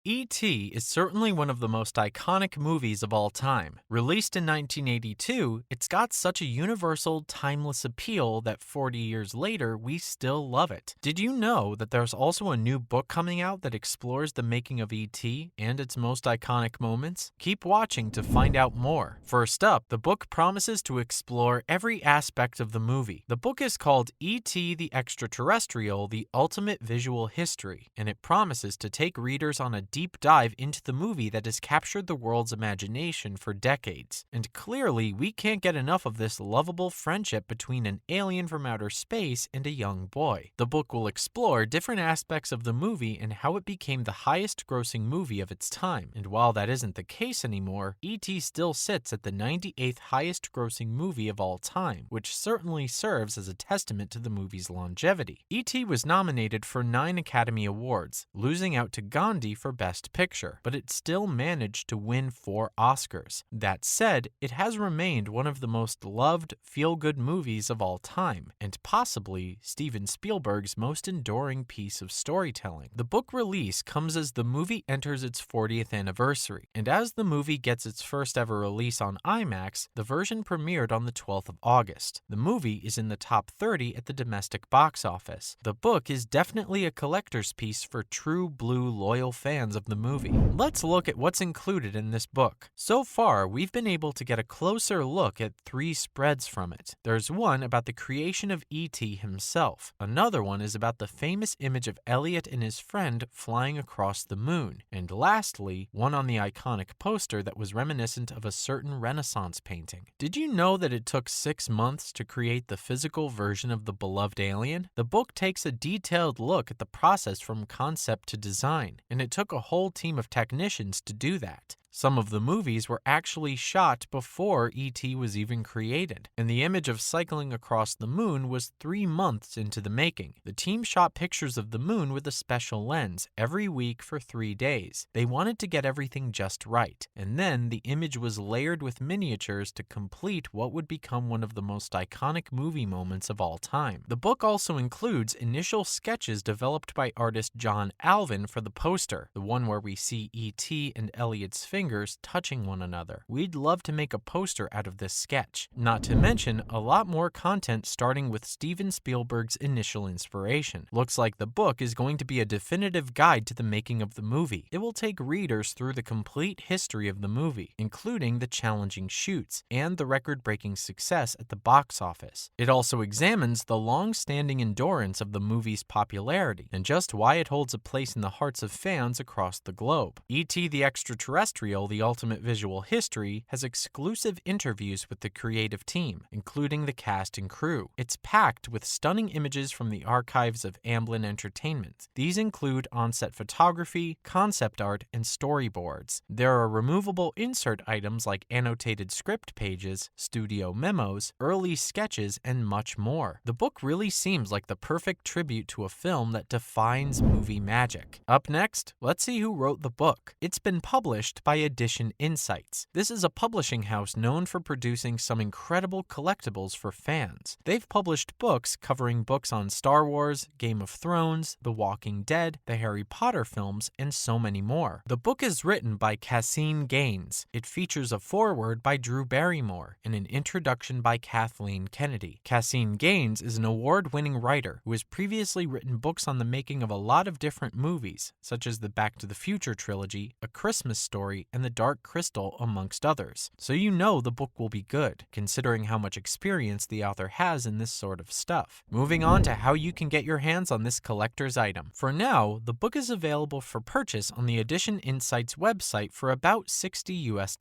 E.T. is certainly one of the most iconic movies of all time. Released in 1982, it's got such a universal, timeless appeal that 40 years later, we still love it. Did you know that there's also a new book coming out that explores the making of E.T. and its most iconic moments? Keep watching to find out more. First up, the book promises to explore every aspect of the movie. The book is called E.T. the Extra-Terrestrial, The Ultimate Visual History, and it promises to take readers on a deep dive into the movie that has captured the world's imagination for decades. And clearly, we can't get enough of this lovable friendship between an alien from outer space and a young boy. The book will explore different aspects of the movie and how it became the highest-grossing movie of its time. And while that isn't the case anymore, E.T. still sits at the 98th highest-grossing movie of all time, which certainly serves as a testament to the movie's longevity. E.T. was nominated for 9 Academy Awards, losing out to Gandhi for Best Picture, but it still managed to win 4 Oscars. That said, it has remained one of the most loved, feel-good movies of all time, and possibly Steven Spielberg's most enduring piece of storytelling. The book release comes as the movie enters its 40th anniversary, and as the movie gets its first ever release on IMAX, the version premiered on the 12th of August. The movie is in the top 30 at the domestic box office. The book is definitely a collector's piece for true blue loyal fans of the movie. Let's look at what's included in this book. So far, we've been able to get a closer look at 3 spreads from it. There's one about the creation of E.T. himself. Another one is about the famous image of Elliot and his friend flying across the moon. And lastly, one on the iconic poster that was reminiscent of a certain Renaissance painting. Did you know that it took 6 months to create the physical version of the beloved alien? The book takes a detailed look at the process from concept to design, and it took a whole team of technicians to do that. Some of the movies were actually shot before E.T. was even created, and the image of cycling across the moon was 3 months into the making. The team shot pictures of the moon with a special lens every week for 3 days. They wanted to get everything just right, and then the image was layered with miniatures to complete what would become one of the most iconic movie moments of all time. The book also includes initial sketches developed by artist John Alvin for the poster, the one where we see E.T. and Elliot's fingers touching one another. We'd love to make a poster out of this sketch. Not to mention a lot more content starting with Steven Spielberg's initial inspiration. Looks like the book is going to be a definitive guide to the making of the movie. It will take readers through the complete history of the movie, including the challenging shoots and the record-breaking success at the box office. It also examines the long-standing endurance of the movie's popularity and just why it holds a place in the hearts of fans across the globe. E.T. the Extra-Terrestrial, The Ultimate Visual History, has exclusive interviews with the creative team, including the cast and crew. It's packed with stunning images from the archives of Amblin Entertainment. These include on-set photography, concept art, and storyboards. There are removable insert items like annotated script pages, studio memos, early sketches, and much more. The book really seems like the perfect tribute to a film that defines movie magic. Up next, let's see who wrote the book. It's been published by Edition Insights. This is a publishing house known for producing some incredible collectibles for fans. They've published books covering books on Star Wars, Game of Thrones, The Walking Dead, the Harry Potter films, and so many more. The book is written by Caseen Gaines. It features a foreword by Drew Barrymore and an introduction by Kathleen Kennedy. Caseen Gaines is an award-winning writer who has previously written books on the making of a lot of different movies, such as the Back to the Future trilogy, A Christmas Story, and The Dark Crystal, amongst others. So you know the book will be good, considering how much experience the author has in this sort of stuff. Moving on to how you can get your hands on this collector's item. For now, the book is available for purchase on the Edition Insights website for about $60 US.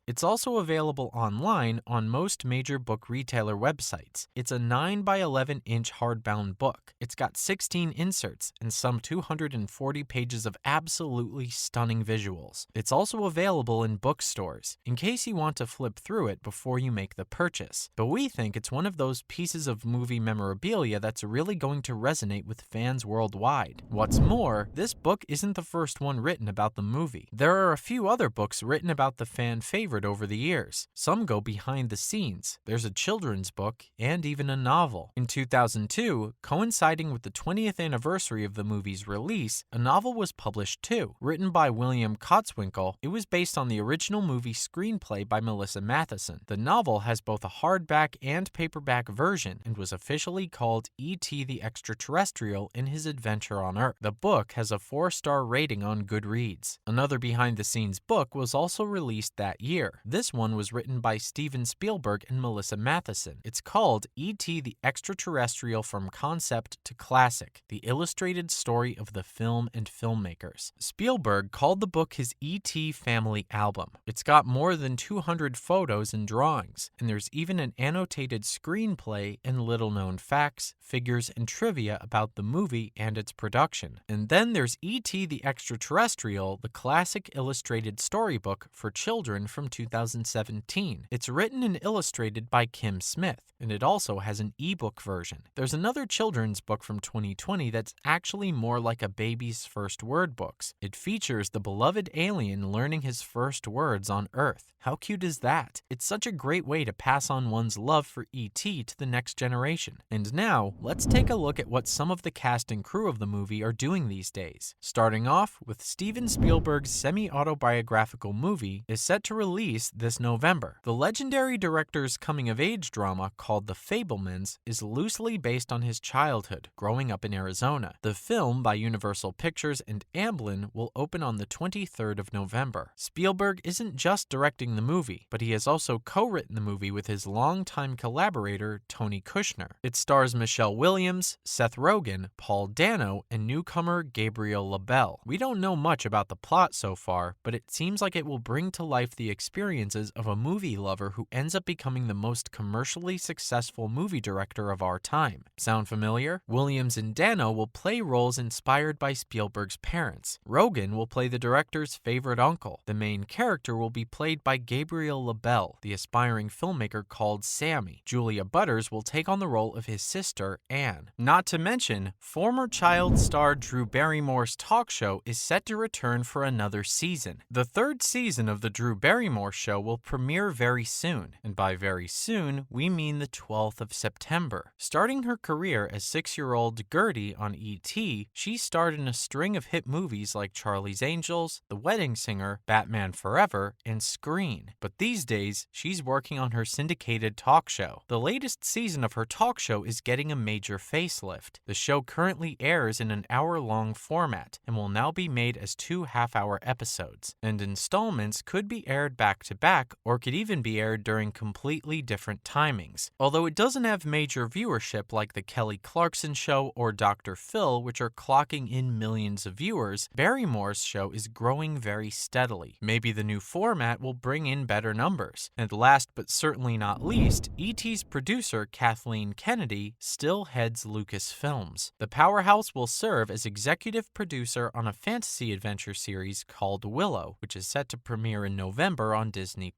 It's also available online on most major book retailer websites. It's a 9 by 11 inch hardbound book. It's got 16 inserts and some 240 pages of absolutely stunning visuals. It's also also available in bookstores, in case you want to flip through it before you make the purchase. But we think it's one of those pieces of movie memorabilia that's really going to resonate with fans worldwide. What's more, this book isn't the first one written about the movie. There are a few other books written about the fan favorite over the years. Some go behind the scenes. There's a children's book and even a novel. In 2002, coinciding with the 20th anniversary of the movie's release, a novel was published too. Written by William Kotzwinkle, it was based on the original movie screenplay by Melissa Matheson. The novel has both a hardback and paperback version and was officially called E.T. the Extra-Terrestrial in His Adventure on Earth. The book has a 4-star rating on Goodreads. Another behind-the-scenes book was also released that year. This one was written by Steven Spielberg and Melissa Matheson. It's called E.T. the Extra-Terrestrial From Concept to Classic, the illustrated story of the film and filmmakers. Spielberg called the book his E.T. family album. It's got more than 200 photos and drawings, and there's even an annotated screenplay and little-known facts, figures, and trivia about the movie and its production. And then there's E.T. the Extra-Terrestrial, the classic illustrated storybook for children from 2017. It's written and illustrated by Kim Smith, and it also has an ebook version. There's another children's book from 2020 that's actually more like a baby's first word books. It features the beloved alien learning his first words on Earth. How cute is that? It's such a great way to pass on one's love for E.T. to the next generation. And now, let's take a look at what some of the cast and crew of the movie are doing these days. Starting off with Steven Spielberg's semi-autobiographical movie is set to release this November. The legendary director's coming-of-age drama called The Fabelmans is loosely based on his childhood, growing up in Arizona. The film, by Universal Pictures and Amblin, will open on the 23rd of November. Spielberg isn't just directing the movie, but he has also co-written the movie with his longtime collaborator, Tony Kushner. It stars Michelle Williams, Seth Rogen, Paul Dano, and newcomer Gabriel LaBelle. We don't know much about the plot so far, but it seems like it will bring to life the experiences of a movie lover who ends up becoming the most commercially successful movie director of our time. Sound familiar? Williams and Dano will play roles inspired by Spielberg's parents. Rogen will play the director's favorite uncle. The main character will be played by Gabriel LaBelle, the aspiring filmmaker called Sammy. Julia Butters will take on the role of his sister, Anne. Not to mention, former child star Drew Barrymore's talk show is set to return for another season. The 3rd season of the Drew Barrymore show will premiere very soon, and by very soon, we mean the 12th of September. Starting her career as 6-year-old Gertie on E.T., she starred in a string of hit movies like Charlie's Angels, The Wedding Singer, Batman Forever, and Screen. But these days, she's working on her syndicated talk show. The latest season of her talk show is getting a major facelift. The show currently airs in an hour-long format and will now be made as 2 half-hour episodes. And installments could be aired back-to-back or could even be aired during completely different timings. Although it doesn't have major viewership like The Kelly Clarkson Show or Dr. Phil, which are clocking in millions of viewers, Barrymore's show is growing very steadily. Maybe the new format will bring in better numbers. And last but certainly not least, E.T.'s producer Kathleen Kennedy still heads Lucasfilms. The powerhouse will serve as executive producer on a fantasy adventure series called Willow, which is set to premiere in November on Disney+.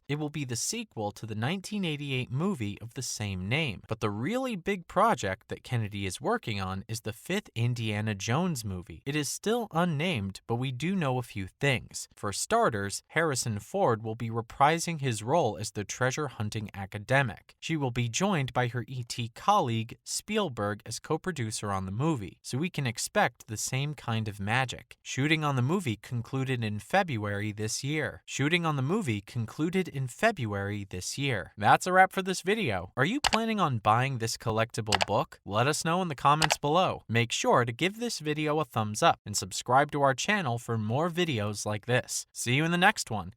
It will be the sequel to the 1988 movie of the same name. But the really big project that Kennedy is working on is the 5th Indiana Jones movie. It is still unnamed, but we do know a few things. For starters, Harrison Ford will be reprising his role as the treasure-hunting academic. She will be joined by her E.T. colleague, Spielberg, as co-producer on the movie, so we can expect the same kind of magic. Shooting on the movie concluded in February this year. That's a wrap for this video. Are you planning on buying this collectible book? Let us know in the comments below. Make sure to give this video a thumbs up and subscribe to our channel for more videos like this. See you in the next one.